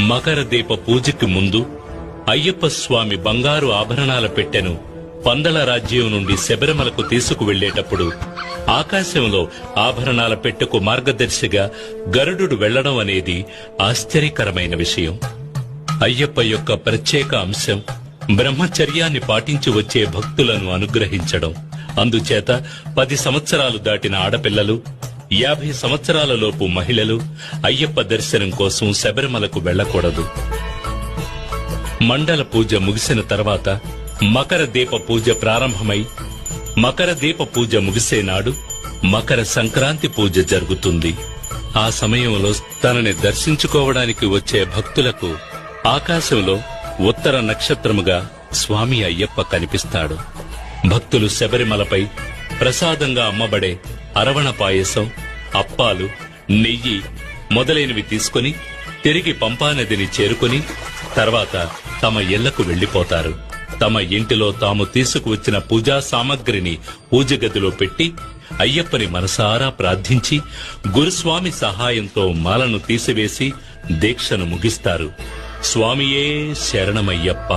మకర దీప పూజకి ముందు అయ్యప్ప స్వామి బంగారు ఆభరణాల పెట్టెను పందల రాజ్యం నుండి శబరిమలకు తీసుకువెళ్లేటప్పుడు ఆకాశంలో ఆభరణాల పెట్టెకు మార్గదర్శిగా గరుడు వెళ్లడం అనేది ఆశ్చర్యకరమైన విషయం. అయ్యప్ప యొక్క ప్రత్యేక అంశం బ్రహ్మచర్యాన్ని పాటించి వచ్చే భక్తులను అనుగ్రహించడం. అందుచేత 10 సంవత్సరాలు దాటిన ఆడపిల్లలు, 50 సంవత్సరాల లోపు మహిళలు అయ్యప్ప దర్శనం కోసం శబరిమలకు వెళ్లకూడదు. మండల పూజ ముగిసిన తర్వాత మకర దీప పూజ ప్రారంభమై మకర దీప పూజ ముగిసే నాడు మకర సంక్రాంతి పూజ జరుగుతుంది. ఆ సమయంలో తనని దర్శించుకోవడానికి వచ్చే భక్తులకు ఆకాశంలో ఉత్తర నక్షత్రముగా స్వామి అయ్యప్ప కనిపిస్తాడు. భక్తులు శబరిమలపై ప్రసాదంగా అమ్మబడే అరవణ పాయసం, అప్పాలు, నెయ్యి మొదలైనవి తీసుకుని తిరిగి పంపానదిని చేరుకుని తర్వాత తమ ఇళ్లకు వెళ్లిపోతారు. తమ ఇంటిలో తాము తీసుకువచ్చిన పూజా సామగ్రిని పూజగదిలో పెట్టి అయ్యప్పని మనసారా ప్రార్థించి గురుస్వామి సహాయంతో మాలను తీసివేసి దీక్షను ముగిస్తారు. స్వామియే శరణమయ్యప్ప.